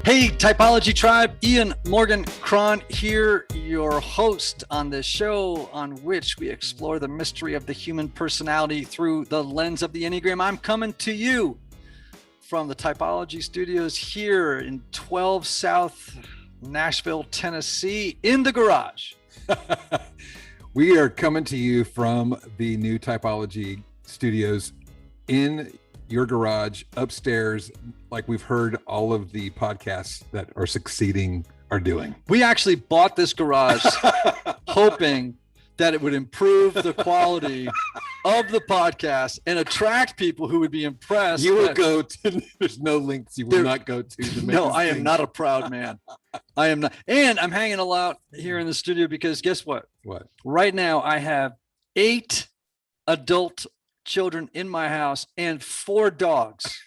Hey, Typology Tribe, Ian Morgan Cron here, your host on this show on which we explore the mystery of the human personality through the lens of the Enneagram. I'm coming to you from the Typology Studios here in 12 South Nashville, Tennessee, in the garage. We are coming to you from the new Typology Studios in your garage upstairs, like we've heard all of the podcasts that are succeeding are doing. We actually bought this garage hoping that it would improve the quality of the podcast and attract people who would be impressed. You will go to, there's no links you will not go to no, I am not a proud man. I am not. And I'm hanging out here in the studio because guess what? What? Right now I have 8 adult children in my house and 4 dogs.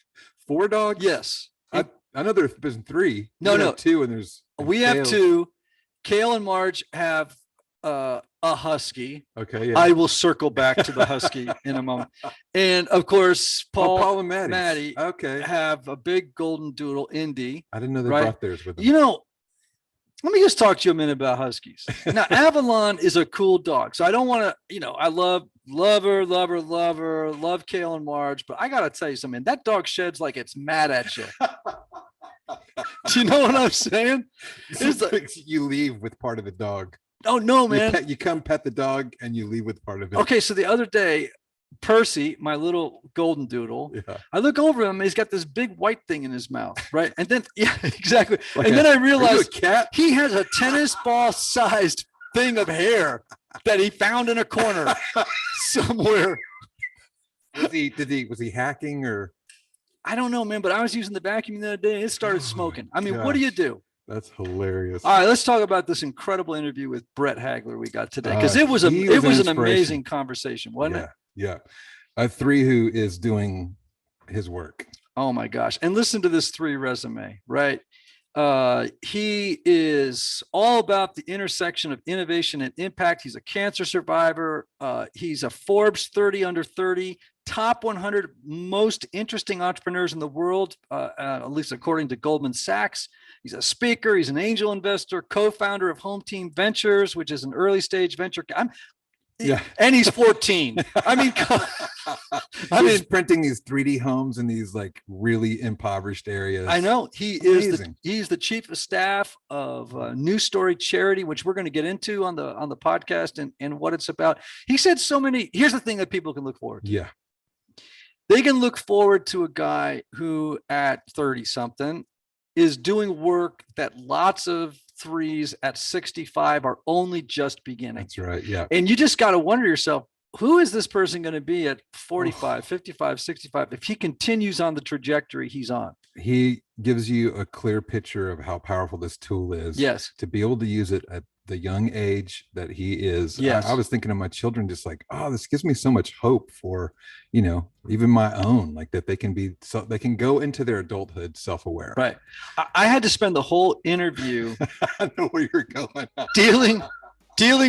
4 dogs? Yes. I know there's been 3. No. 2 and there's. We have 2. Kale and Marge have a husky. Okay. Yeah. I will circle back to the husky in a moment. And of course, Paul and Maddie have a big golden doodle, Indy. I didn't know they brought theirs with them. You know, let me just talk to you a minute about huskies. Now, Avalon is a cool dog. So I don't want to, I love Kale and Marge, but I got to tell you something, that dog sheds like it's mad at you. Do you know what I'm saying? You leave with part of the dog. Oh, no, man. You come pet the dog and you leave with part of it. Okay, so the other day, Percy, my little golden doodle, I look over him, he's got this big white thing in his mouth, right? And then, yeah, exactly. And then I realized he has a tennis ball sized thing of hair that he found in a corner somewhere. Was he hacking or? I don't know, man, but I was using the vacuum the other day and it started smoking. I mean, what do you do? That's hilarious. All right, let's talk about this incredible interview with Brett Hagler we got today, because it was an amazing conversation, wasn't it? Yeah. A 3 who is doing his work. Oh my gosh. And listen to this 3 resume, right? He is all about the intersection of innovation and impact. He's a cancer survivor. He's a Forbes 30 under 30, top 100 most interesting entrepreneurs in the world, at least according to Goldman Sachs. He's a speaker. He's an angel investor, co-founder of Home Team Ventures, which is an early stage venture. And he's 14. He's printing these 3D homes in these like really impoverished areas. I know. He's the chief of staff of New Story Charity, which we're going to get into on the podcast and what it's about. He said here's the thing that people can look forward to. Yeah. They can look forward to a guy who at 30 something is doing work that lots of 3s at 65 are only just beginning. That's right. Yeah. And you just got to wonder yourself, who is this person going to be at 45, 55, 65 if he continues on the trajectory he's on? He gives you a clear picture of how powerful this tool is. Yes. To be able to use it at the young age that he is. Yes. I was thinking of my children, just like, oh, this gives me so much hope for, even my own, like that they can go into their adulthood self-aware. Right. I had to spend the whole interview I know where you're going. dealing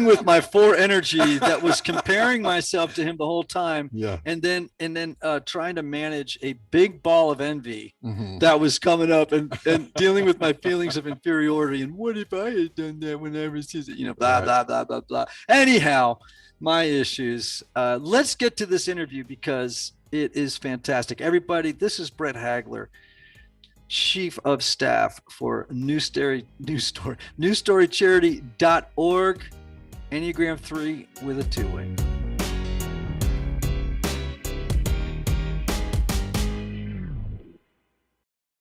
with my 4 energy that was comparing myself to him the whole time. Yeah. And then trying to manage a big ball of envy that was coming up and dealing with my feelings of inferiority. And what if I had done that when I was, blah, blah, blah, blah, blah. Anyhow, my issues. Let's get to this interview because it is fantastic. Everybody, this is Brett Hagler, Chief of Staff for newstorycharity.org, Enneagram 3 with a 2-way.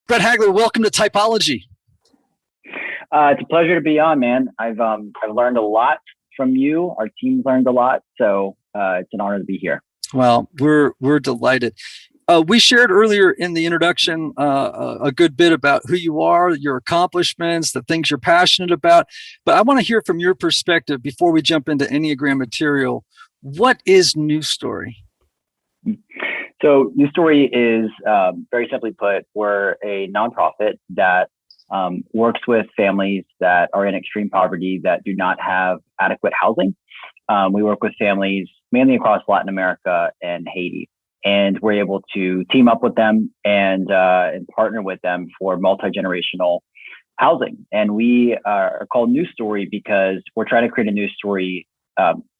Brett Hagler, welcome to Typology. It's a pleasure to be on, man. I've learned a lot from you. Our team's learned a lot, so it's an honor to be here. Well, we're delighted. We shared earlier in the introduction a good bit about who you are, your accomplishments, the things you're passionate about. But I want to hear from your perspective before we jump into Enneagram material. What is New Story? So New Story is, very simply put, we're a nonprofit that works with families that are in extreme poverty that do not have adequate housing. We work with families mainly across Latin America and Haiti. And we're able to team up with them and partner with them for multi-generational housing. And we are called New Story because we're trying to create a new story.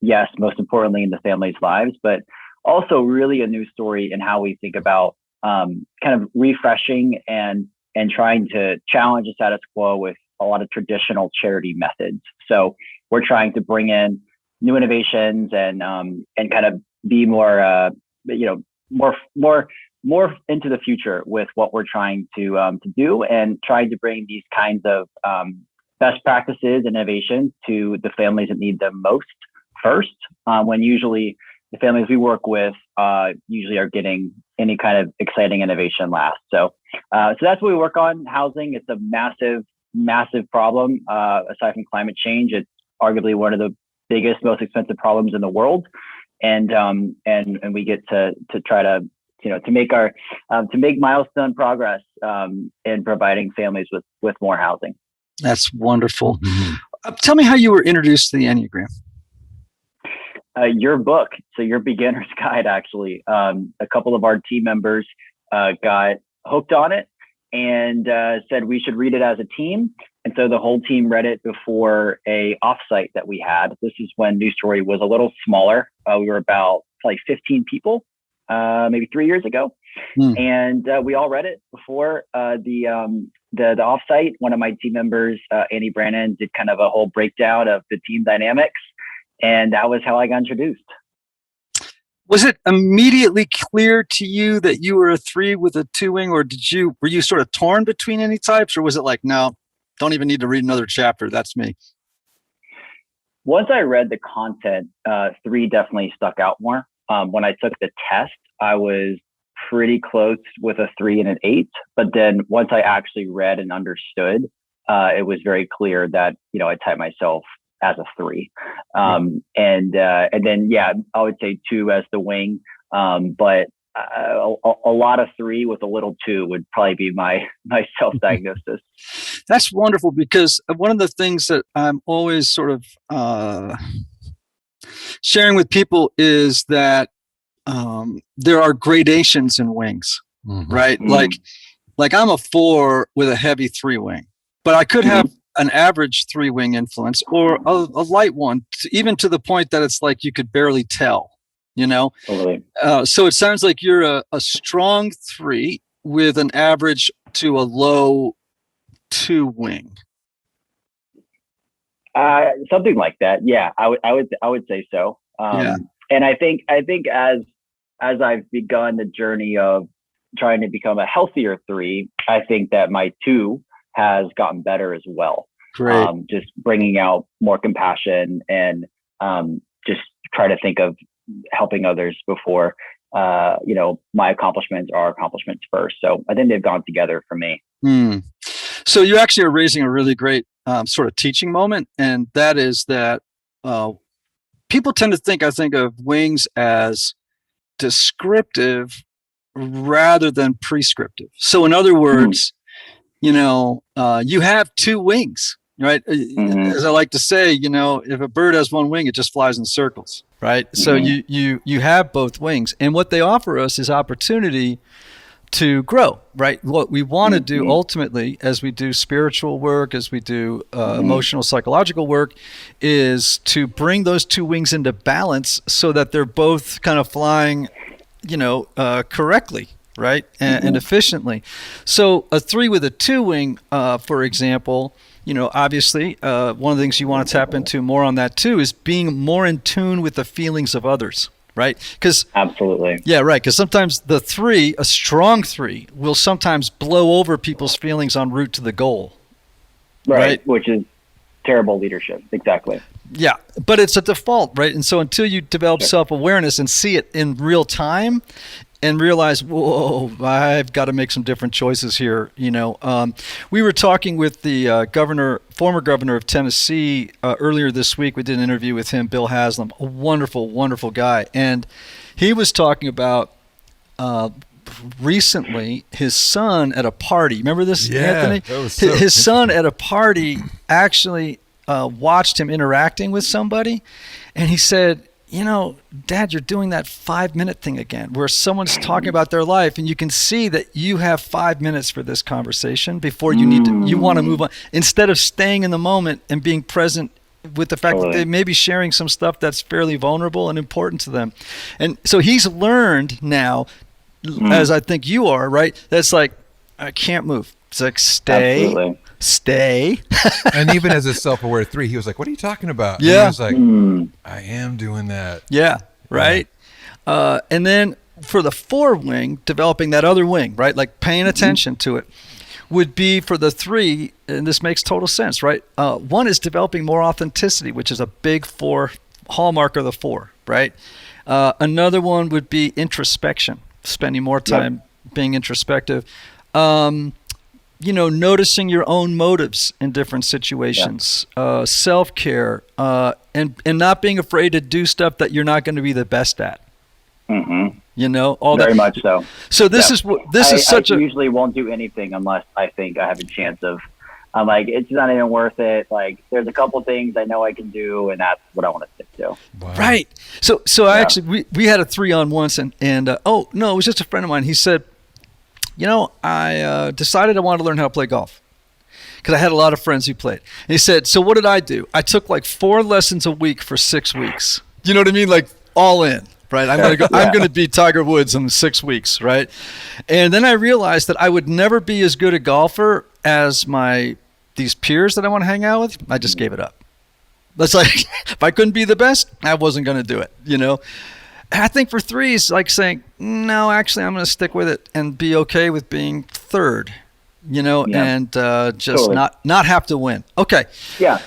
Yes, most importantly in the family's lives, but also really a new story in how we think about kind of refreshing and trying to challenge the status quo with a lot of traditional charity methods. So we're trying to bring in new innovations and kind of be more, more into the future with what we're trying to do, and trying to bring these kinds of best practices and innovations to the families that need them most first, when usually the families we work with usually are getting any kind of exciting innovation last. So that's what we work on. Housing, it's a massive problem. Aside from climate change, it's arguably one of the biggest, most expensive problems in the world. And we get to try to make milestone progress in providing families with more housing. That's wonderful. Mm-hmm. Tell me how you were introduced to the Enneagram. Your book, so your beginner's guide, actually. A couple of our team members got hooked on it and said we should read it as a team. And so the whole team read it before a offsite that we had. This is when New Story was a little smaller. We were about like 15 people, maybe 3 years ago. And we all read it before the offsite. One of my team members, Annie Brannon, did kind of a whole breakdown of the team dynamics. And that was how I got introduced. Was it immediately clear to you that you were a 3 with a 2 wing, or were you sort of torn between any types, or was it like, no, don't even need to read another chapter, that's me? Once I read the content, 3 definitely stuck out more. When I took the test, I was pretty close with a 3 and an 8. But then once I actually read and understood, it was very clear that, I typed myself as a 3. And then, I would say 2 as the wing. But a lot of 3 with a little 2 would probably be my self-diagnosis. That's wonderful, because one of the things that I'm always sort of sharing with people is that there are gradations in wings, right? Like I'm a 4 with a heavy 3 wing, but I could have an average 3 wing influence or a light one, even to the point that it's like you could barely tell, Totally. So it sounds like you're a strong 3 with an average to a low 2 wing. Something like that. Yeah, I would say so. And I think as I've begun the journey of trying to become a healthier 3, I think that my 2 has gotten better as well. Great. Just bringing out more compassion and just try to think of helping others before my accomplishments are accomplishments first. So I think they've gone together for me. So you actually are raising a really great sort of teaching moment, and that is that people tend to think, I think, of wings as descriptive rather than prescriptive. So in other words, you have 2 wings, right? As I like to say, if a bird has 1 wing, it just flies in circles, right? So you have both wings, and what they offer us is opportunity to grow, right? What we want to do ultimately, as we do spiritual work, as we do emotional, psychological work, is to bring those 2 wings into balance so that they're both kind of flying, correctly, right? And efficiently. So a 3 with a 2 wing, for example, obviously, one of the things you want to tap into more on that too is being more in tune with the feelings of others. Right? Absolutely. Yeah, right. Because sometimes the 3, a strong 3, will sometimes blow over people's feelings en route to the goal. Right. Which is terrible leadership. Exactly. Yeah. But it's a default, right? And so until you develop self-awareness and see it in real time and realize, whoa, I've got to make some different choices here. We were talking with the former governor of Tennessee earlier this week. We did an interview with him, Bill Haslam, a wonderful, wonderful guy. And he was talking about recently his son at a party. Remember this, Anthony? That was so his son at a party actually watched him interacting with somebody. And he said, Dad, you're doing that 5-minute thing again, where someone's talking about their life and you can see that you have 5 minutes for this conversation before you want to move on, instead of staying in the moment and being present with the fact that they may be sharing some stuff that's fairly vulnerable and important to them. And so he's learned now, as I think you are, right? That's like, I can't move. It's like, stay. And even as a self-aware 3, he was like, what are you talking about? Yeah. And he was like, I am doing that. Yeah. Right. Yeah. And then for the 4 wing, developing that other wing, right? Like paying attention to it, would be for the 3. And this makes total sense, right? 1 is developing more authenticity, which is a big 4 hallmark of the 4, right? Another one would be introspection, spending more time being introspective. Noticing your own motives in different situations, self-care, and not being afraid to do stuff that you're not going to be the best at. All very that. much so. So this is such I usually won't do anything unless I think I have a chance of. I'm like, it's not even worth it. Like, there's a couple things I know I can do, and that's what I want to stick to. Wow. Right. So I actually we had a 3 on once, and oh no, it was just a friend of mine. He said, I decided I wanted to learn how to play golf because I had a lot of friends who played. And he said, so what did I do? I took like 4 lessons a week for 6 weeks. You know what I mean? Like all in, right? I'm going to go, I'm going to be Tiger Woods in 6 weeks, right? And then I realized that I would never be as good a golfer as these peers that I want to hang out with. I just gave it up. That's like, if I couldn't be the best, I wasn't going to do it, I think for 3 is like saying, no, actually, I'm going to stick with it and be okay with being 3rd, and just not have to win. Okay. Yeah.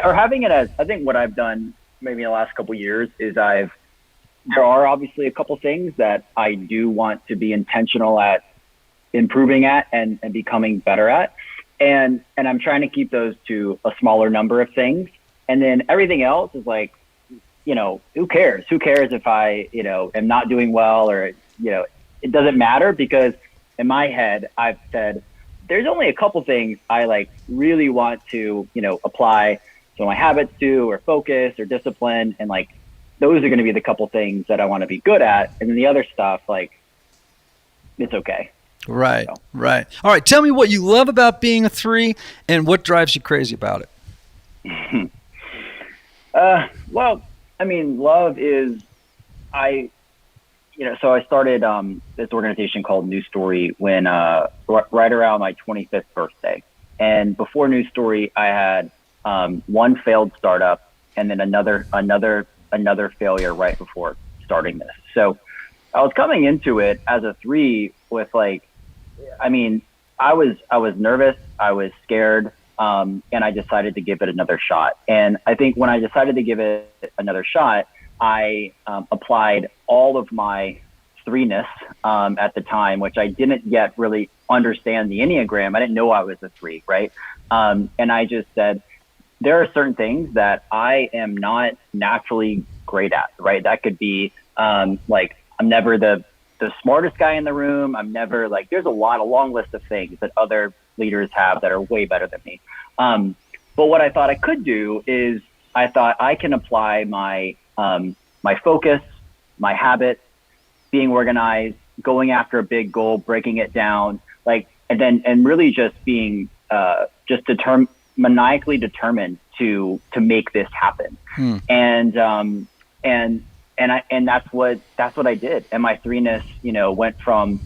Or having it as, I think what I've done maybe in the last couple of years is there are obviously a couple things that I do want to be intentional at improving at and becoming better at. And I'm trying to keep those to a smaller number of things. And then everything else is like, who cares? Who cares if I, am not doing well or, it doesn't matter, because in my head, I've said, there's only a couple things I like really want to, apply to my habits to, or focus or discipline. And like, those are going to be the couple things that I want to be good at. And then the other stuff, like, it's okay. Right. Right. All right. Tell me what you love about being a 3 and what drives you crazy about it. Well, I mean, love is, so I started this organization called New Story when right around my 25th birthday. And before New Story, I had 1 failed startup and then another failure right before starting this. So I was coming into it as a 3 with like, I mean, I was nervous, I was scared. And I decided to give it another shot. And I think when I decided to give it another shot, I applied all of my 3-ness at the time, which I didn't yet really understand the Enneagram. I didn't know I was a 3, right? And I just said, there are certain things that I am not naturally great at, right? That could be like, I'm never the smartest guy in the room. I'm never like, there's a long list of things that other leaders have that are way better than me. But what I thought I could do is I thought I can apply my focus, my habits, being organized, going after a big goal, breaking it down, like, and really just being just maniacally determined to make this happen. And that's what I did. And my 3-ness, went from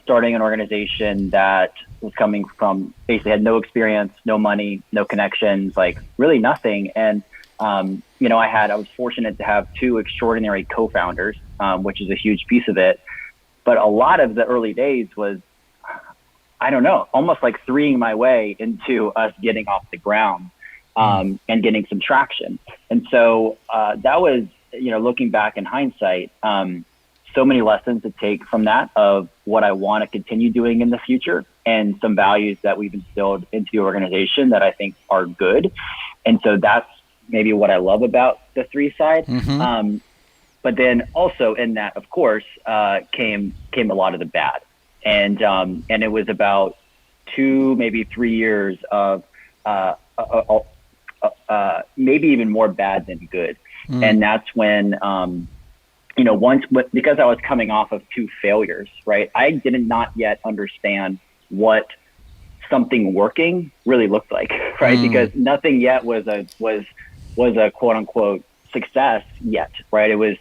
starting an organization that was coming from basically had no experience, no money, no connections, like really nothing. And, I was fortunate to have 2 extraordinary co-founders, which is a huge piece of it. But a lot of the early days was, I don't know, almost like 3ing my way into us getting off the ground and getting some traction. And so that was, looking back in hindsight, so many lessons to take from that of what I want to continue doing in the future and some values that we've instilled into the organization that I think are good. And so that's maybe what I love about the 3 side. But then also in that, of course, came a lot of the bad. And it was about 2, maybe 3 years of maybe even more bad than good. And that's when, because I was coming off of 2 failures, right? I did not yet understand what something working really looked like, right? Because nothing yet was a quote unquote success yet, right? It was,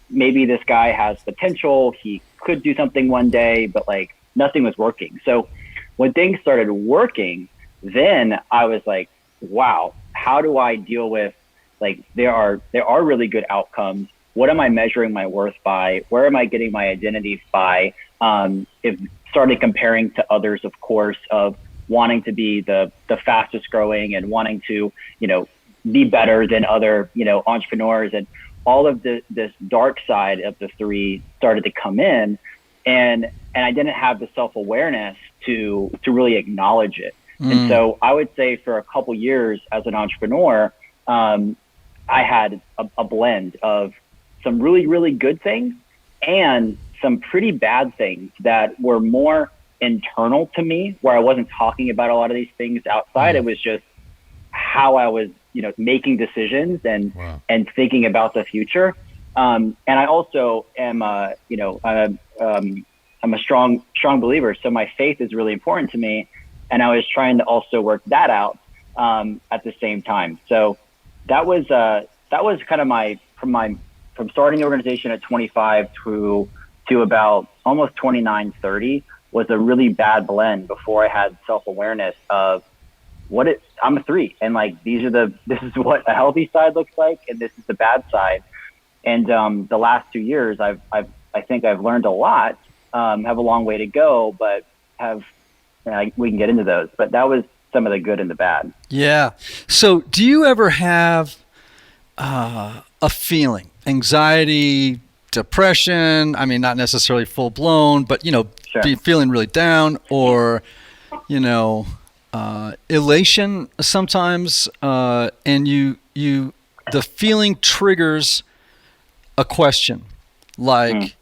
maybe this guy has potential, he could do something one day, but like nothing was working. So when things started working, then I was like, wow, how do I deal with, like, there are really good outcomes. What am I measuring my worth by? Where am I getting my identity by? If started comparing to others, of course, of wanting to be the fastest growing and wanting to, be better than other, entrepreneurs, and all of this dark side of the 3 started to come in, and I didn't have the self-awareness to really acknowledge it. And so I would say for a couple years as an entrepreneur, I had a blend of some really, really good things and some pretty bad things that were more internal to me, where I wasn't talking about a lot of these things outside. It was just how I was, making decisions and thinking about the future. And I also am, I'm a strong believer. So my faith is really important to me. And I was trying to also work that out at the same time. So that was kind of from starting the organization at 25 to about almost 29, 30 was a really bad blend before I had self-awareness of I'm a 3, and like this is what a healthy side looks like, and this is the bad side. And the last 2 years, I think I've learned a lot. Have a long way to go, but we can get into those. But that was some of the good and the bad. Yeah. So, do you ever have a feeling, anxiety, depression? I mean, not necessarily full blown, but Sure. be feeling really down, or elation sometimes, and the feeling triggers a question, like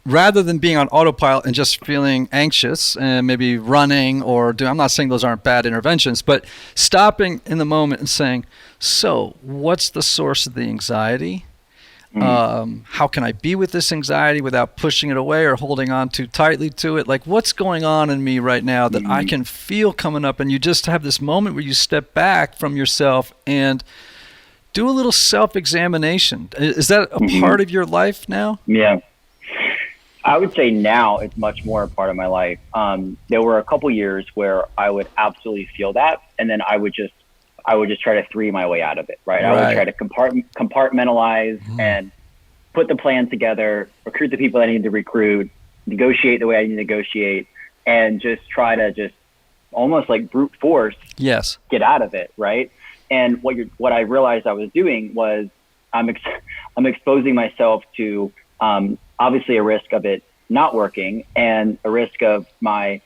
rather than being on autopilot and just feeling anxious and maybe running I'm not saying those aren't bad interventions, but stopping in the moment and saying, so what's the source of the anxiety? How can I be with this anxiety without pushing it away or holding on too tightly to it? Like, what's going on in me right now that I can feel coming up? And you just have this moment where you step back from yourself and do a little self-examination. Is that a part of your life now? Yeah. I would say now it's much more a part of my life. There were a couple years where I would absolutely feel that, and then I would just try to 3 my way out of it, right? I would try to compartmentalize and put the plan together, recruit the people I need to recruit, negotiate the way I need to negotiate, and just try to almost like brute force get out of it, right? And what I realized I was doing was I'm exposing myself to obviously a risk of it not working, and a risk of my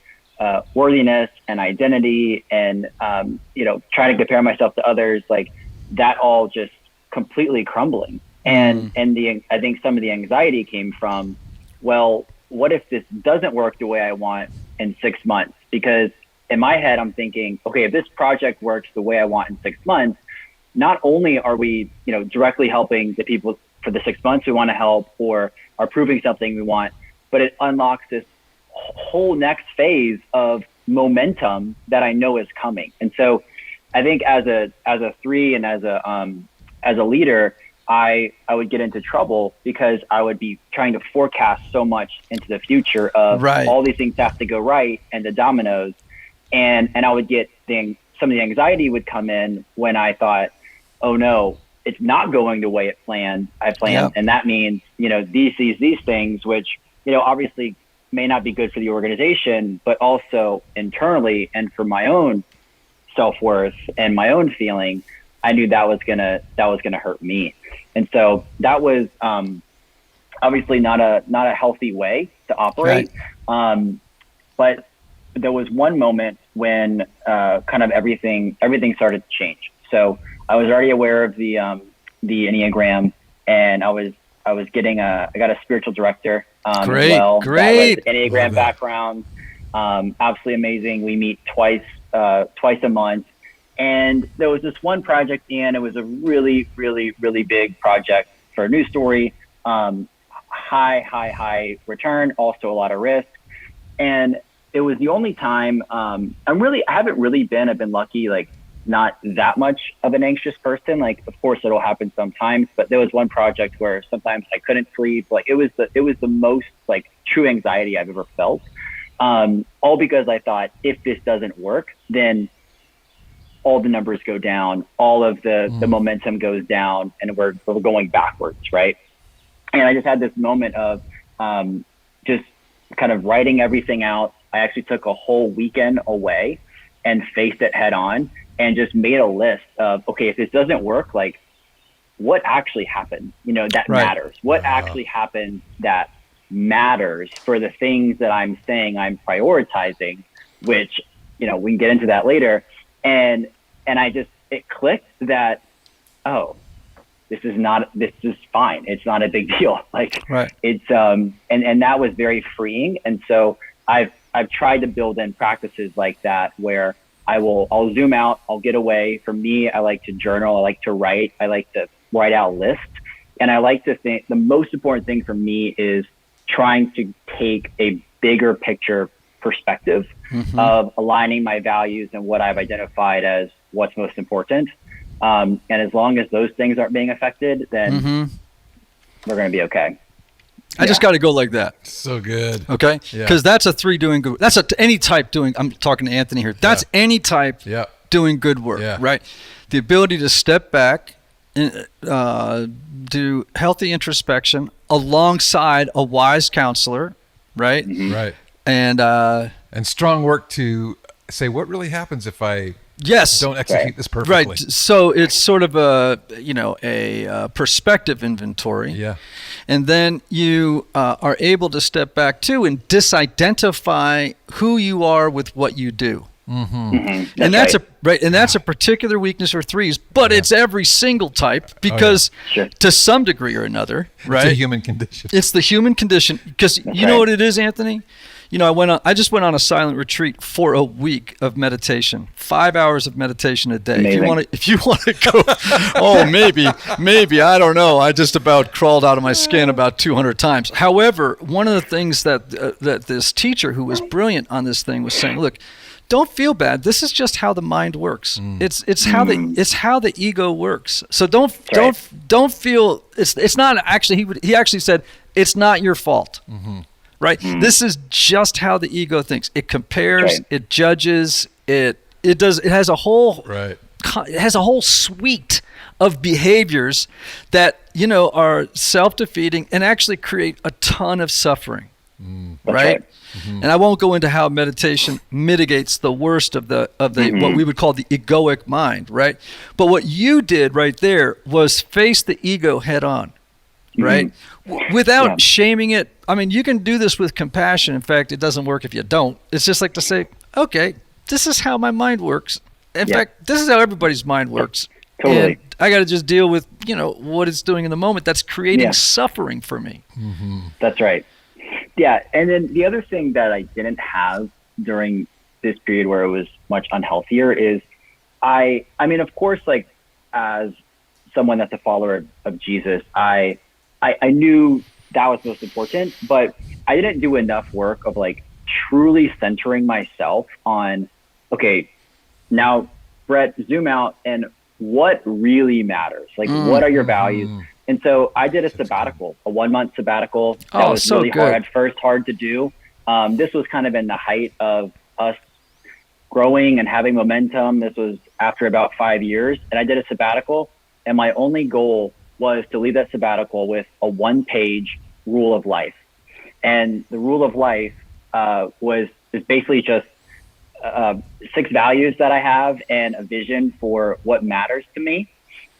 worthiness and identity, and trying to compare myself to others, like that all just completely crumbling. And I think some of the anxiety came from, well, what if this doesn't work the way I want in 6 months? Because in my head, I'm thinking, okay, if this project works the way I want in 6 months, not only are we, directly helping the people for the 6 months we want to help, or are proving something we want, but it unlocks this whole next phase of momentum that I know is coming. And so I think as a 3 and as a leader, I would get into trouble because I would be trying to forecast so much into the future of all these things have to go right, and the dominoes, and I would get some of the anxiety would come in when I thought, oh no, it's not going the way I planned. And that means, these things, which, obviously may not be good for the organization, but also internally and for my own self-worth and my own feeling, I knew that was gonna hurt me. And so that was obviously not a healthy way to operate. But there was one moment when kind of everything started to change. So I was already aware of the Enneagram, and I got a spiritual director as well. Great. That was Enneagram background. Absolutely amazing. We meet twice a month. And there was this one project, and it was a really, really, really big project for a news story. High return, also a lot of risk. And it was the only time I haven't really been, I've been lucky, like not that much of an anxious person. Like, of course it'll happen sometimes, but there was one project where sometimes I couldn't sleep. Like it was the most like true anxiety I've ever felt. All because I thought, if this doesn't work, then all the numbers go down, all of the momentum goes down, and we're going backwards, right? And I just had this moment of just kind of writing everything out. I actually took a whole weekend away and faced it head on and just made a list of, okay, if this doesn't work, like what actually happened, that matters. What actually happened that matters for the things that I'm saying I'm prioritizing, which, we can get into that later. And it clicked that, oh, this is fine. It's not a big deal. Like it's, and that was very freeing. And so I've tried to build in practices like that where I'll zoom out, I'll get away. For me, I like to journal. I like to write. I like to write out lists. And I like to think the most important thing for me is trying to take a bigger picture perspective of aligning my values and what I've identified as what's most important. And as long as those things aren't being affected, then we're going to be okay. I just got to go like that. So good. Okay. Because that's a 3 doing good. That's any type doing. I'm talking to Anthony here. That's any type doing good work, right? The ability to step back and do healthy introspection alongside a wise counselor, right? Right. And strong work to say, what really happens if I don't execute this perfectly? Right. So it's sort of a perspective inventory. Yeah. And then you are able to step back too and disidentify who you are with what you do. And that's a particular weakness for 3s, but it's every single type because to some degree or another, right? It's a human condition. It's the human condition because you know what it is, Anthony? I just went on a silent retreat for a week of meditation, 5 hours of meditation a day. Amazing. If you want to go, maybe, I don't know. I just about crawled out of my skin about 200 times. However, one of the things that this teacher who was brilliant on this thing was saying, look, don't feel bad. This is just how the mind works. It's how the ego works. So don't feel it's not actually. He actually said it's not your fault. Right. This is just how the ego thinks. It compares. It judges. It has a whole suite of behaviors that are self-defeating and actually create a ton of suffering. Right. And I won't go into how meditation mitigates the worst of the what we would call the egoic mind, right? But what you did right there was face the ego head on, right? Without shaming it. I mean, you can do this with compassion. In fact, it doesn't work if you don't. It's just like to say, okay, this is how my mind works. In fact, this is how everybody's mind works. Totally. And I got to just deal with, what it's doing in the moment. That's creating suffering for me. That's right. Yeah. And then the other thing that I didn't have during this period where it was much unhealthier is I mean, of course, like as someone that's a follower of Jesus, I knew that was most important, but I didn't do enough work of like truly centering myself on, okay, now Brett, zoom out and what really matters? Like, what are your values? And so I did a sabbatical, a 1-month sabbatical. That was so really good. hard at first, hard to do. This was kind of in the height of us growing and having momentum. This was after about 5 years. And I did a sabbatical. And my only goal was to leave that sabbatical with a 1-page rule of life. And the rule of life is basically just 6 values that I have and a vision for what matters to me.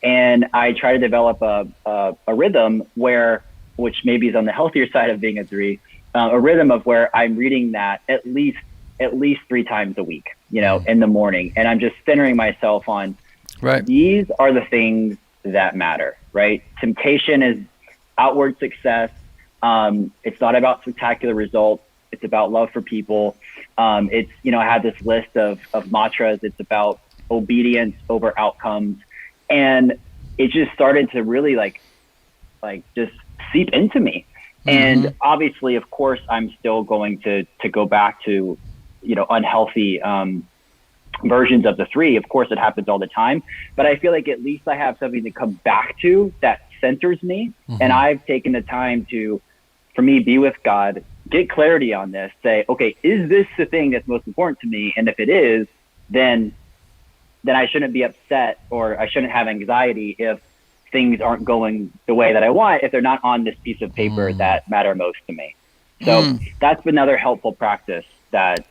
And I try to develop a rhythm which maybe is on the healthier side of being a 3, a rhythm of where I'm reading that at least 3 times a week, in the morning. And I'm just centering myself on, these are the things that matter, right? Temptation is outward success. It's not about spectacular results. It's about love for people. I had this list of mantras. It's about obedience over outcomes. And it just started to really like just seep into me. And obviously, of course, I'm still going to go back to, unhealthy versions of the 3. Of course, it happens all the time, but I feel like at least I have something to come back to that centers me. And I've taken the time to, for me, be with God, get clarity on this, say, okay, is this the thing that's most important to me? And if it is, then I shouldn't be upset, or I shouldn't have anxiety if things aren't going the way that I want, if they're not on this piece of paper that matter most to me. So that's another helpful practice that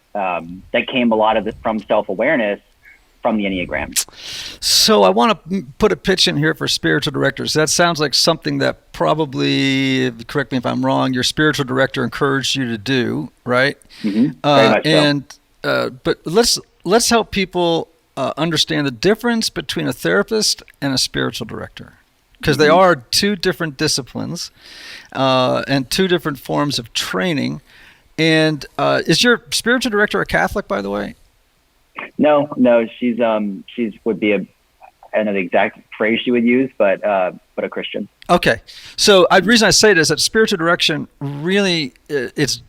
came a lot of it from self-awareness from the Enneagram. So I want to put a pitch in here for spiritual directors. That sounds like something that probably, correct me if I'm wrong, your spiritual director encouraged you to do, right? Very much so. But let's help people understand the difference between a therapist and a spiritual director, because they are 2 different disciplines and 2 different forms of training. And is your spiritual director a Catholic, by the way? No, she's would be I don't know the exact phrase she would use, but a Christian. Okay. So the reason I say it is that spiritual direction really, it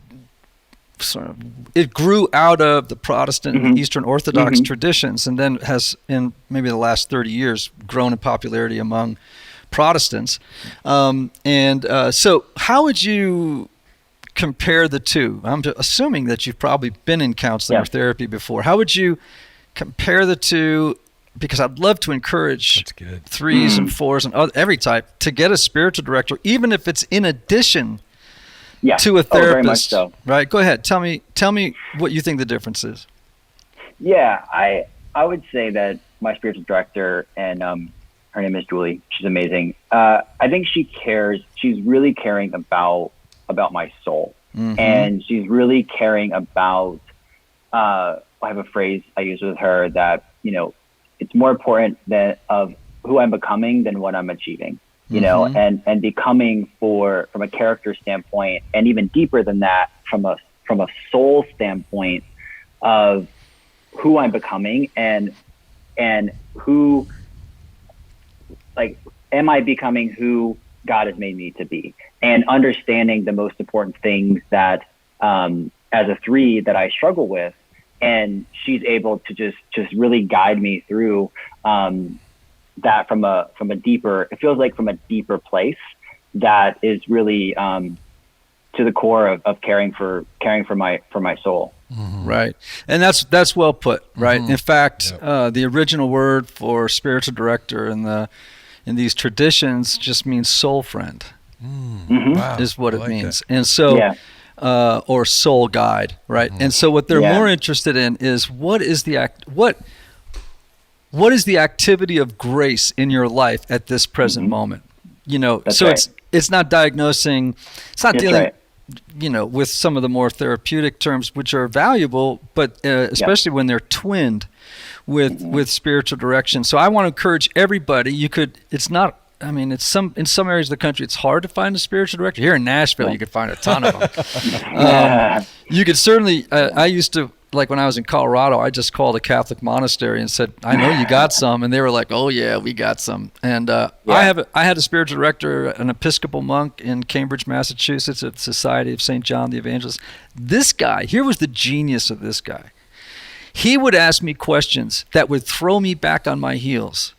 grew out of the Protestant and Eastern Orthodox traditions, and then has, in maybe the last 30 years, grown in popularity among Protestants. So how would you compare the 2? I'm assuming that you've probably been in counseling or therapy before. How would you compare the 2? Because I'd love to encourage 3s and 4s and every type to get a spiritual director, even if it's in addition to a therapist. Very much so. Right? Go ahead. Tell me what you think the difference is. Yeah, I would say that my spiritual director, and her name is Julie. She's amazing. I think she cares. She's really caring about my soul, and she's really caring about. I have a phrase I use with her that it's more important of who I'm becoming than what I'm achieving. And becoming from a character standpoint, and even deeper than that, from a soul standpoint of who I'm becoming, and who, like, am I becoming who God has made me to be, and understanding the most important things that as a 3 that I struggle with, and she's able to just really guide me through that from a deeper, it feels like from a deeper place that is really to the core of caring for my soul. Right. And that's well put, right? In fact, the original word for spiritual director in these traditions just means soul friend. Wow. Is what it like means. That. And so or soul guide, right? And so what they're more interested in is what is the activity of grace in your life at this present moment? That's so right. it's not diagnosing, it's not That's dealing right. with some of the more therapeutic terms, which are valuable, but especially when they're twinned with spiritual direction. So I want to encourage everybody. In some areas of the country, it's hard to find a spiritual director. Here in Nashville, you could find a ton of them. You could certainly, I used to, like when I was in Colorado, I just called a Catholic monastery and said, I know you got some. And they were like, oh yeah, we got some. And I had a spiritual director, an Episcopal monk in Cambridge, Massachusetts at the Society of St. John the Evangelist. This guy, here was the genius of this guy. He would ask me questions that would throw me back on my heels.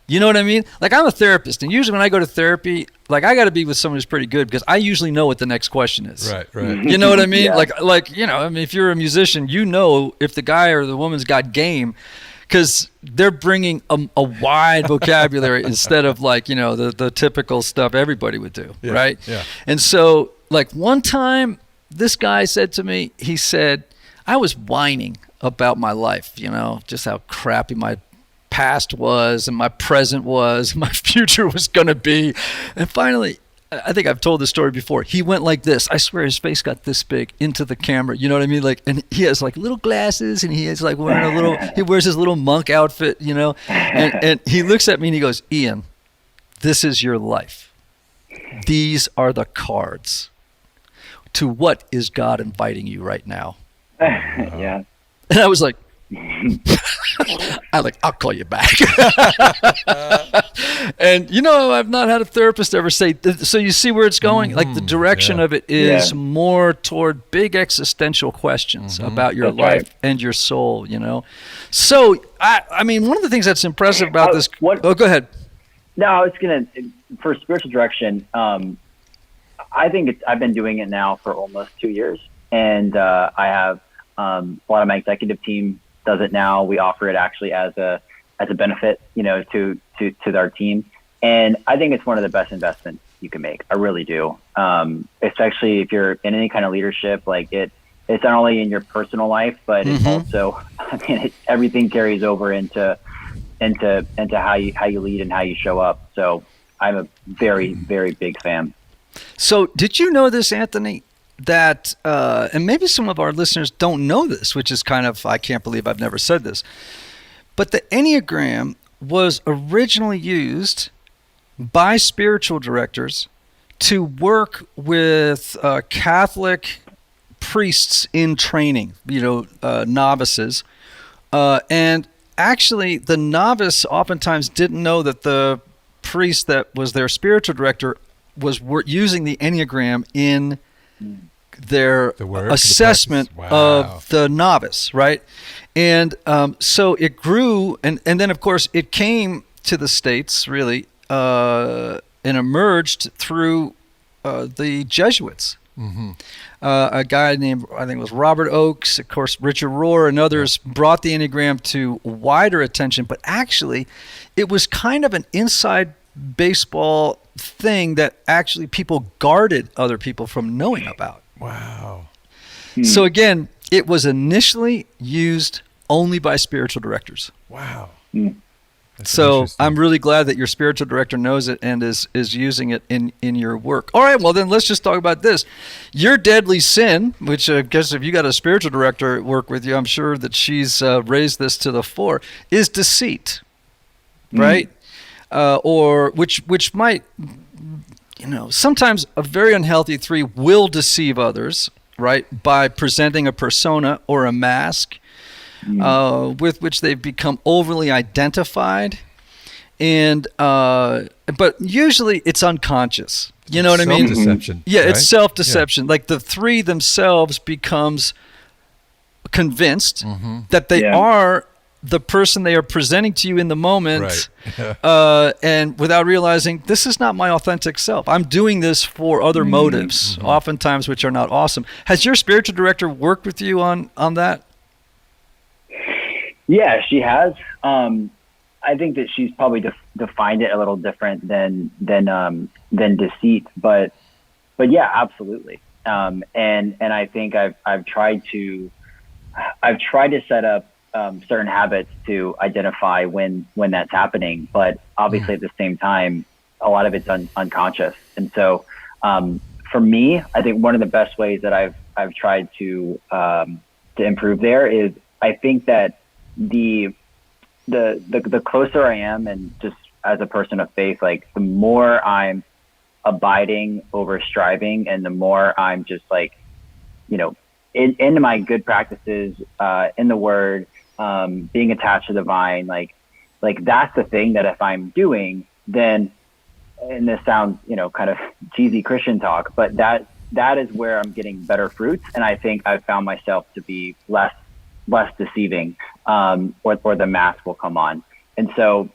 You know what I mean? Like, I'm a therapist, and usually when I go to therapy, like, I got to be with someone who's pretty good because I usually know what the next question is. Right. You know what I mean? If you're a musician, if the guy or the woman's got game, because they're bringing a wide vocabulary instead of the typical stuff everybody would do, right? Yeah. And so, like, one time, this guy said to me, he said, I was whining about my life, just how crappy my past was and my present was, my future was going to be. And finally, I think I've told this story before, he went like this. I swear his face got this big into the camera. You know what I mean? Like, and he has like little glasses, and he is like wearing he wears his little monk outfit, and he looks at me and he goes, Ian, this is your life. These are the cards. To what is God inviting you right now? Yeah. And I was like, I'll call you back. And I've not had a therapist ever say, so you see where it's going? Like the direction of it is more toward big existential questions about your life and your soul, So, I mean, one of the things that's impressive about this. Oh, go ahead. No, I was for spiritual direction, I think I've been doing it now for almost 2 years. And I have a lot of my executive team does it now. We offer it actually as a benefit, to our team. And I think it's one of the best investments you can make. I really do. Especially if you're in any kind of leadership, like it's not only in your personal life, but it's also, everything carries over into how you lead and how you show up. So I'm a very, very big fan. So did you know this, Anthony, that, and maybe some of our listeners don't know this, which is kind of, I can't believe I've never said this, but the Enneagram was originally used by spiritual directors to work with Catholic priests in training, novices. And actually, the novice oftentimes didn't know that the priest that was their spiritual director was using the Enneagram in their assessment of the novice, right? And so it grew, and then, of course, it came to the States, really, and emerged through the Jesuits. A guy named, I think it was Robert Oakes, of course, Richard Rohr, and others brought the Enneagram to wider attention, but actually it was kind of an inside baseball thing that actually people guarded other people from knowing about. Wow. So again, it was initially used only by spiritual directors. Wow. So I'm really glad that your spiritual director knows it and is using it in your work. All right, well then let's just talk about this. Your deadly sin, which I guess if you got a spiritual director at work with you, I'm sure that she's raised this to the fore, is deceit, right? Or which might, sometimes a very unhealthy 3 will deceive others, right, by presenting a persona or a mask with which they've become overly identified, and but usually it's unconscious. You know what I mean? Self-deception. Yeah, right? it's self-deception. Like the 3 themselves becomes convinced that they are the person they are presenting to you in the moment, and without realizing this is not my authentic self. I'm doing this for other motives, oftentimes which are not awesome. Has your spiritual director worked with you on that? Yeah, she has. I think that she's probably defined it a little different than deceit, but yeah, absolutely. And I think I've tried to set up certain habits to identify when that's happening, but obviously at the same time, a lot of it's unconscious. And so, for me, I think one of the best ways that I've tried to improve there is, I think that the closer I am, and just as a person of faith, like the more I'm abiding over striving, and the more I'm just like, into my good practices, in the Word, being attached to the vine, like that's the thing that if I'm doing, then, and this sounds, kind of cheesy Christian talk, but that is where I'm getting better fruits. And I think I've found myself to be less deceiving, or the mask will come on. And so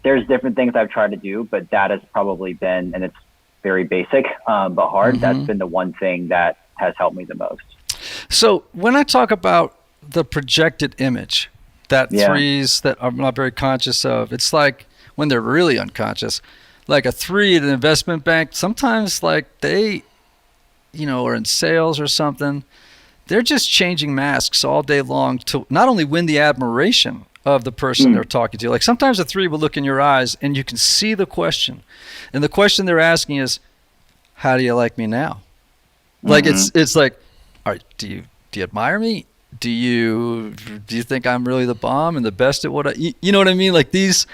there's different things I've tried to do, but that has probably been, and it's very basic, but hard. That's been the one thing that has helped me the most. So when I talk about the projected image that 3s that I'm not very conscious of, it's like when they're really unconscious, like a 3 at an investment bank, sometimes like they, are in sales or something, they're just changing masks all day long to not only win the admiration of the person they're talking to. Like sometimes a 3 will look in your eyes and you can see the question. And the question they're asking is, how do you like me now? Like it's like, all right, do you admire me? Do you think I'm really the bomb and the best at what you know what I mean? Like these,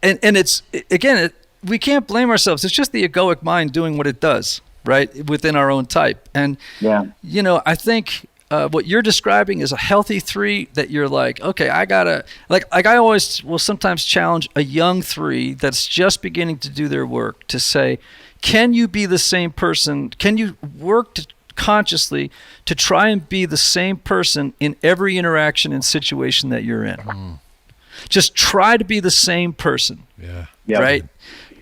and it's, again, we can't blame ourselves. It's just the egoic mind doing what it does, right, within our own type. And I think what you're describing is a healthy 3 that you're like, okay, I gotta, like I always will sometimes challenge a young 3 that's just beginning to do their work to say, can you be the same person? Can you work consciously to try and be the same person in every interaction and situation that you're in? Just try to be the same person. Yeah. Right?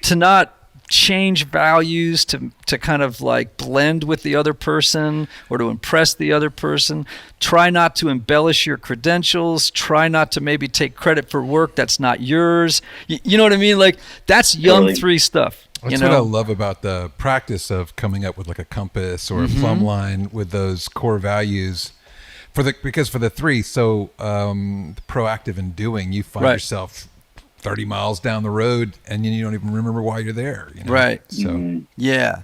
To not change values to kind of like blend with the other person or to impress the other person. Try not to embellish your credentials. Try not to maybe take credit for work that's not yours. You know what I mean? Like that's young Totally. 3 stuff. That's what I love about the practice of coming up with like a compass or a plumb line with those core values. Because for the 3, so proactive in doing, you find yourself 30 miles down the road and you don't even remember why you're there. You know? Right. So yeah.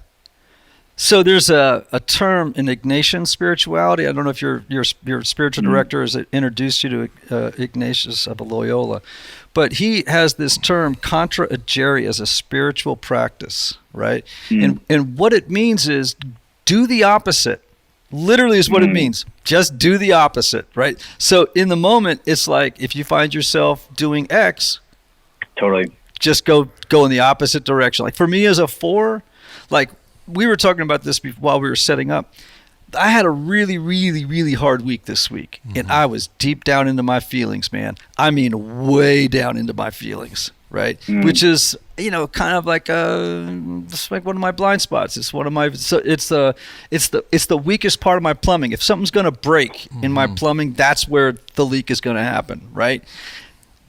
So there's a term in Ignatian spirituality. I don't know if your spiritual director has introduced you to Ignatius of Loyola, but he has this term contra agere as a spiritual practice, right? And what it means is do the opposite. Literally is what it means. Just do the opposite, right? So in the moment, it's like if you find yourself doing X, Totally. just go in the opposite direction. Like for me as a 4, like we were talking about this while we were setting up. I had a really, really, really hard week this week, and I was deep down into my feelings, man. I mean, way down into my feelings, right? Which is, kind of like it's like one of my blind spots. It's one of my it's the weakest part of my plumbing. If something's going to break in my plumbing, that's where the leak is going to happen, right?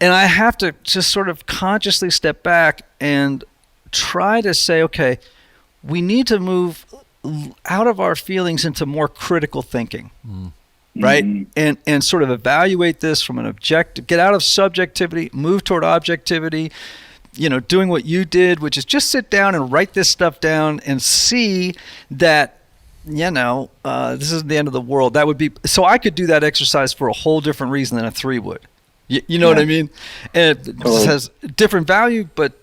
And I have to just sort of consciously step back and try to say, okay, we need to move out of our feelings into more critical thinking, right? And sort of evaluate this from an objective, get out of subjectivity, move toward objectivity, doing what you did, which is just sit down and write this stuff down and see that, this isn't the end of the world. That would be, so I could do that exercise for a whole different reason than a 3 would. You know what I mean? And it has different value, but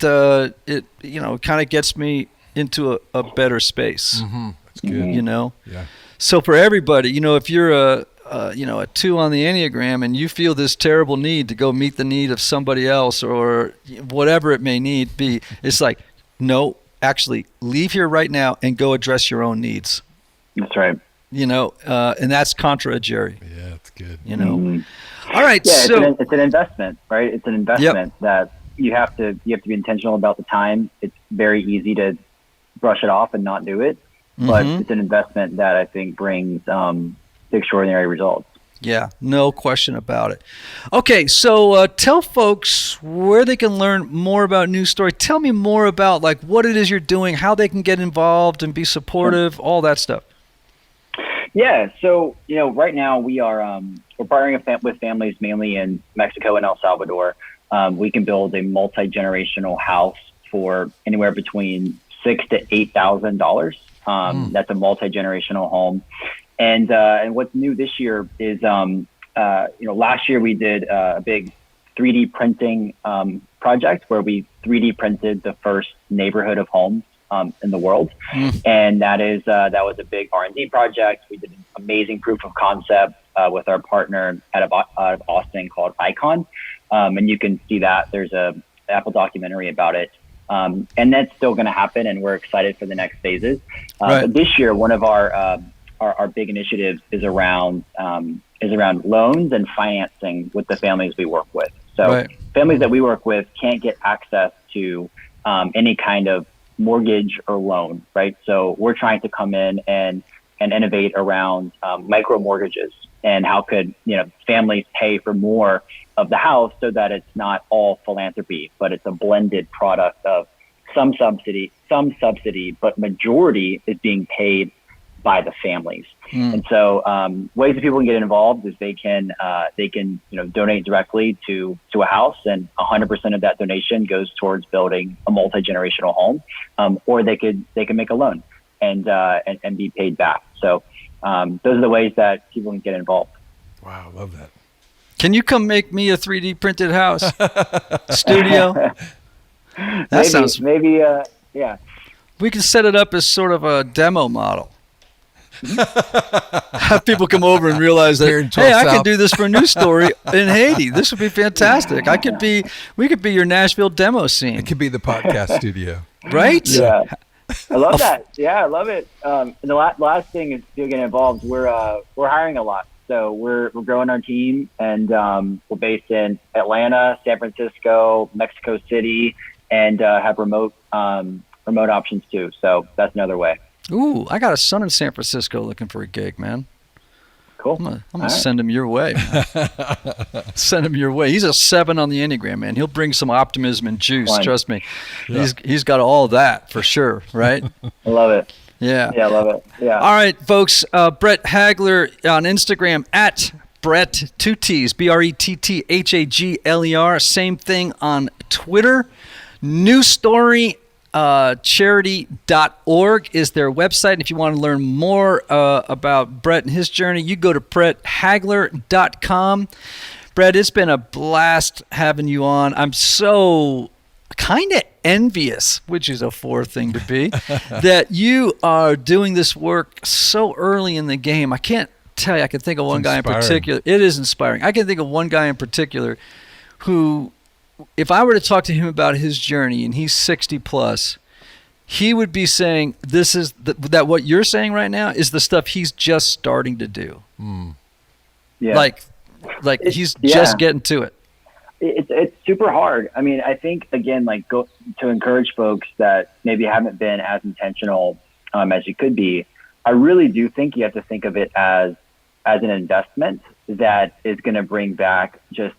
it kind of gets me into a better space. That's good. Yeah. So for everybody, if you're a 2 on the Enneagram and you feel this terrible need to go meet the need of somebody else or whatever it may be, it's like, no, actually leave here right now and go address your own needs. That's right. And that's contra agere. Yeah, that's good. All right. Yeah, so it's an investment, right? It's an investment that you have to be intentional about the time. It's very easy to brush it off and not do it, but it's an investment that I think brings extraordinary results. Yeah, no question about it. Okay, so tell folks where they can learn more about New Story. Tell me more about like what it is you're doing, how they can get involved and be supportive, all that stuff. Yeah, so right now we are we're partnering with families mainly in Mexico and El Salvador. We can build a multi-generational house for anywhere between $6,000 to $8,000. That's a multi-generational home. And what's new this year is last year we did a big 3D printing project where we 3D printed the first neighborhood of homes in the world. And that was a big R&D project. We did an amazing proof of concept with our partner out of Austin called Icon. And you can see that there's a Apple documentary about it. And that's still going to happen, and we're excited for the next phases. But this year, one of our big initiatives is around loans and financing with the families we work with. So families that we work with can't get access to any kind of mortgage or loan, right? So we're trying to come in and innovate around micro mortgages and how could families pay for more of the house so that it's not all philanthropy, but it's a blended product of some subsidy, but majority is being paid by the families. And so ways that people can get involved is they can donate directly to a house, and 100% of that donation goes towards building a multi-generational home, or they can make a loan and be paid back. So those are the ways that people can get involved. Wow, love that. Can you come make me a 3D printed house studio? Maybe, yeah. We can set it up as sort of a demo model. Have people come over and realize that, Here in hey, I can South. do this for a news story in Haiti. This would be fantastic. We could be your Nashville demo scene, It could be the podcast studio. right? Yeah. I love that. Yeah, I love it. And the last thing is still getting involved. We're hiring a lot, so we're growing our team, and we're based in Atlanta, San Francisco, Mexico City, and have remote options too. So that's another way. Ooh, I got a son in San Francisco looking for a gig, man. Cool. I'm gonna All right. send him your way. Man. Send him your way. He's a 7 on the Enneagram, man. He'll bring some optimism and juice. Fun. Trust me. Yeah. He's got all that for sure, right? I love it. Yeah. Yeah, I love it. Yeah. All right, folks. Brett Hagler on Instagram at Brett 2 T's BRETTHAGLER. Same thing on Twitter. New Story. Charity.org is their website. And if you want to learn more about Brett and his journey, you go to bretthagler.com. Brett, it's been a blast having you on. I'm so kind of envious, which is a 4 thing to be, that you are doing this work so early in the game. I can't tell you, I can think of one guy in particular. It is inspiring. I can think of one guy in particular who, if I were to talk to him about his journey, and he's 60 plus, he would be saying, this is that what you're saying right now is the stuff he's just starting to do. Yeah. Like he's just getting to it. It's super hard. I mean, I think, again, like, go to encourage folks that maybe haven't been as intentional as you could be. I really do think you have to think of it as an investment that is going to bring back just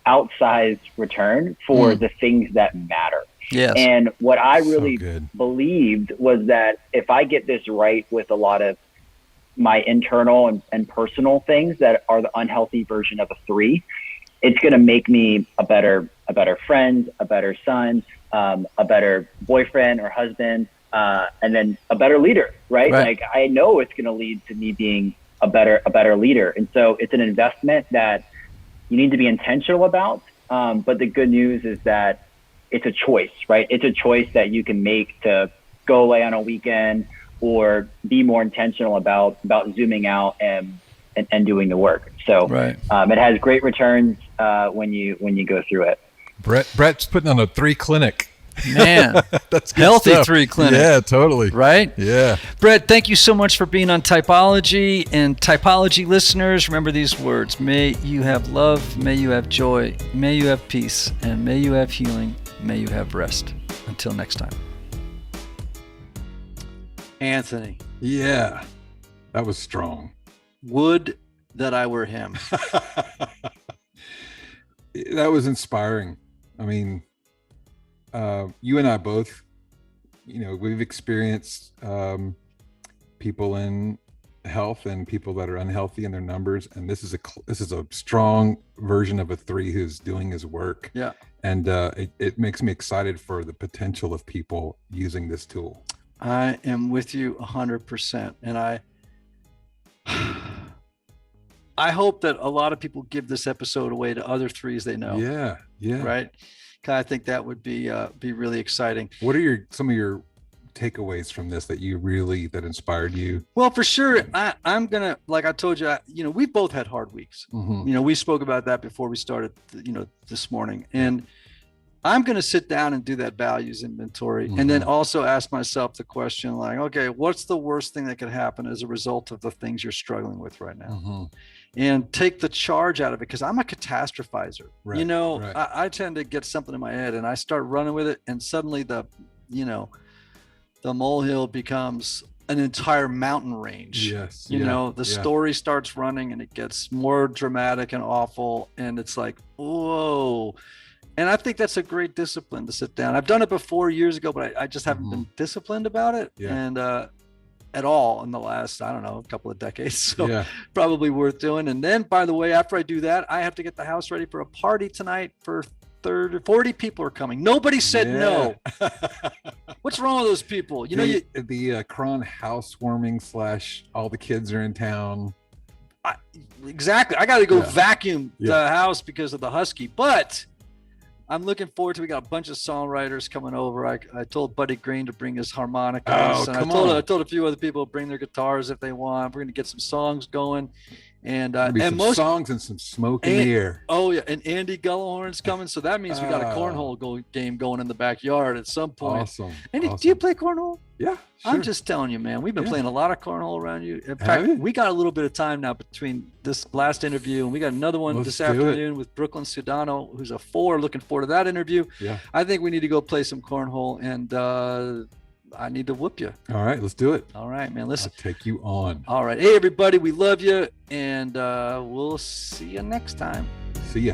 outsized return for the things that matter. Yes. And what I really good. believed was that if I get this right with a lot of my internal and personal things that are the unhealthy version of a 3, it's going to make me a better friend, a better son, a better boyfriend or husband, and then a better leader, right? Like, I know it's going to lead to me being a better leader. And so it's an investment that you need to be intentional about. But the good news is that it's a choice, right? It's a choice that you can make to go away on a weekend or be more intentional about zooming out and doing the work. So it has great returns when you go through it. Brett's putting on a 3 clinic. Man, that's good healthy stuff. 3 clinic. Yeah, totally. Right? Yeah. Brett, thank you so much for being on Typology. And Typology listeners, remember these words. May you have love, may you have joy, may you have peace, and may you have healing, may you have rest. Until next time. Anthony. Yeah. That was strong. Would that I were him. That was inspiring. I mean, you and I both, we've experienced people in health and people that are unhealthy in their numbers, and this is a strong version of a 3 who's doing his work. Yeah. And it makes me excited for the potential of people using this tool. I am with you 100%, and I hope that a lot of people give this episode away to other 3s they know. Yeah. Right. I think that would be really exciting. What are some of your takeaways from this that inspired you? Well, for sure, I'm gonna, like I told you, we both had hard weeks. Mm-hmm. We spoke about that before we started, this morning, and I'm gonna sit down and do that values inventory, and then also ask myself the question, like, okay, what's the worst thing that could happen as a result of the things you're struggling with right now? And take the charge out of it, because I'm a catastrophizer. Right. I tend to get something in my head and I start running with it, and suddenly the molehill becomes an entire mountain range. Yes. The story starts running and it gets more dramatic and awful, and it's like, whoa. And I think that's a great discipline to sit down. I've done it before years ago, but I just haven't been disciplined about it. Yeah. And at all in the last, I don't know, a couple of decades. So probably worth doing. And then, by the way, after I do that, I have to get the house ready for a party tonight for 40 people are coming. Nobody said no. What's wrong with those people? The Cron housewarming / all the kids are in town. Exactly. I got to go vacuum the house because of the husky, but I'm looking forward to. We got a bunch of songwriters coming over. I told Buddy Green to bring his harmonicas, and I told a few other people to bring their guitars if they want. We're gonna get some songs going, and some songs and some smoke in the air. Oh yeah, and Andy Gullahorn's coming, so that means we got a cornhole game going in the backyard at some point. Awesome. And do you play cornhole? Yeah, sure. I'm just telling you, man. We've been playing a lot of cornhole around you. In fact, we got a little bit of time now between this last interview, and we got another one this afternoon with Brooklyn Sudano, who's a 4. Looking forward to that interview. Yeah, I think we need to go play some cornhole, and I need to whoop you. All right, let's do it. All right, man. Listen, I'll take you on. All right, hey everybody, we love you, and we'll see you next time. See ya.